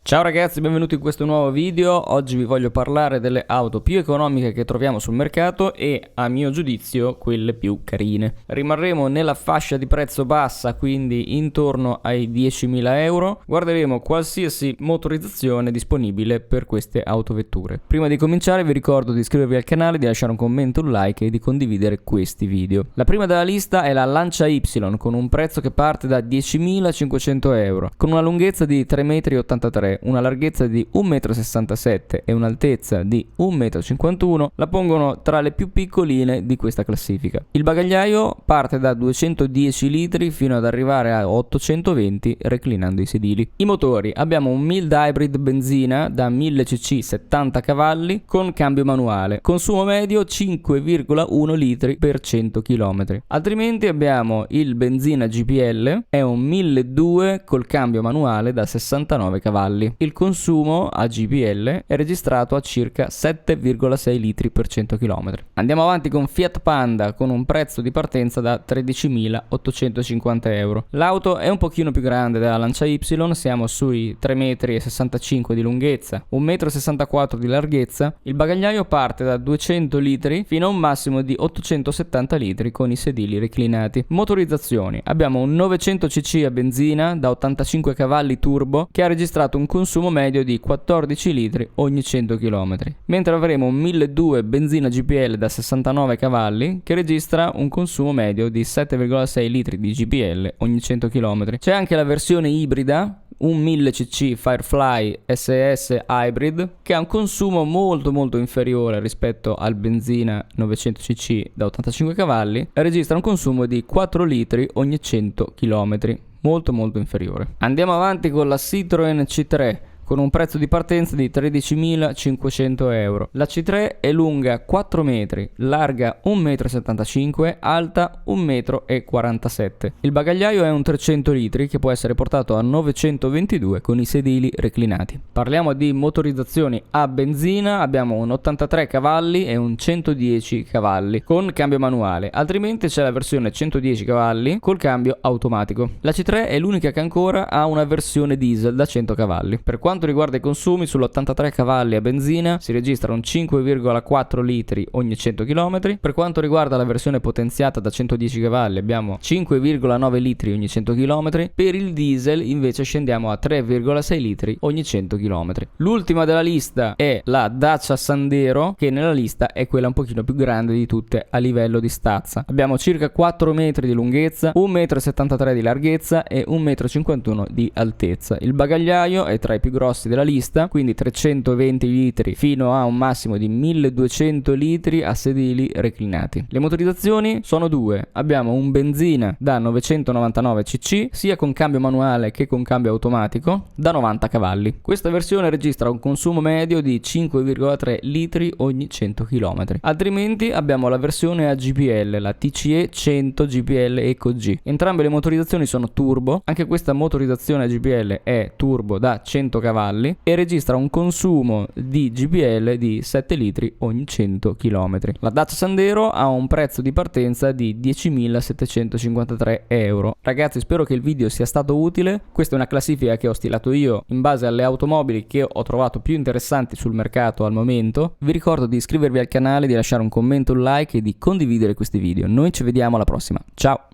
Ciao ragazzi, benvenuti in questo nuovo video. Oggi vi voglio parlare delle auto più economiche che troviamo sul mercato e, a mio giudizio, quelle più carine. Rimarremo nella fascia di prezzo bassa, quindi intorno ai 10.000 euro. Guarderemo qualsiasi motorizzazione disponibile per queste autovetture. Prima di cominciare vi ricordo di iscrivervi al canale, di lasciare un commento, un like e di condividere questi video. La prima della lista è la Lancia Y con un prezzo che parte da 10.500 euro, con una lunghezza di 3,83 m, una larghezza di 1,67 m e un'altezza di 1,51 m, la pongono tra le più piccoline di questa classifica. Il bagagliaio parte da 210 litri fino ad arrivare a 820 reclinando i sedili. I motori: abbiamo un mild hybrid benzina da 1000 cc 70 cavalli con cambio manuale, consumo medio 5,1 litri per 100 km. Altrimenti abbiamo il benzina GPL, è un 1200 col cambio manuale da 69 cavalli. Il consumo a GPL è registrato a circa 7,6 litri per 100 km. Andiamo avanti con Fiat Panda con un prezzo di partenza da 13.850 euro. L'auto è un pochino più grande della Lancia Y, siamo sui 3,65 m di lunghezza, 1,64 m di larghezza. Il bagagliaio parte da 200 litri fino a un massimo di 870 litri con i sedili reclinati. Motorizzazioni: abbiamo un 900 cc a benzina da 85 cavalli turbo che ha registrato un consumo medio di 14 litri ogni 100 km, mentre avremo un 1200 benzina GPL da 69 cavalli che registra un consumo medio di 7,6 litri di GPL ogni 100 km. C'è anche la versione ibrida, un 1000 cc Firefly SS Hybrid, che ha un consumo molto inferiore rispetto al benzina 900 cc da 85 cavalli e registra un consumo di 4 litri ogni 100 km, molto inferiore. Andiamo avanti con la Citroen C3 con un prezzo di partenza di 13.500 euro. La C3 è lunga 4 metri, larga 1,75 m, alta 1,47 m. Il bagagliaio è un 300 litri che può essere portato a 922 con i sedili reclinati. Parliamo di motorizzazioni a benzina: abbiamo un 83 cavalli e un 110 cavalli con cambio manuale, altrimenti c'è la versione 110 cavalli col cambio automatico. La C3 è l'unica che ancora ha una versione diesel da 100 cavalli. Per quanto riguarda i consumi, sull'83 cavalli a benzina si registra un 5,4 litri ogni 100 km. Per quanto riguarda la versione potenziata da 110 cavalli abbiamo 5,9 litri ogni 100 km. Per il diesel invece scendiamo a 3,6 litri ogni 100 km. L'ultima della lista è la Dacia Sandero, che nella lista è quella un pochino più grande di tutte a livello di stazza. Abbiamo circa 4 metri di lunghezza, 1,73 m di larghezza e 1,51 m di altezza. Il bagagliaio è tra i più grossi della lista, quindi 320 litri fino a un massimo di 1200 litri a sedili reclinati. Le motorizzazioni sono due: abbiamo un benzina da 999 cc sia con cambio manuale che con cambio automatico da 90 cavalli. Questa versione registra un consumo medio di 5,3 litri ogni 100 km. Altrimenti abbiamo la versione a GPL, la TCE 100 GPL Eco G. Entrambe le motorizzazioni sono turbo, anche questa motorizzazione a GPL è turbo da 100 cavalli e registra un consumo di GPL di 7 litri ogni 100 km. La Dacia Sandero ha un prezzo di partenza di 10.753 euro. Ragazzi, spero che il video sia stato utile. Questa è una classifica che ho stilato io in base alle automobili che ho trovato più interessanti sul mercato al momento. Vi ricordo di iscrivervi al canale, di lasciare un commento, un like e di condividere questi video. Noi ci vediamo alla prossima. Ciao!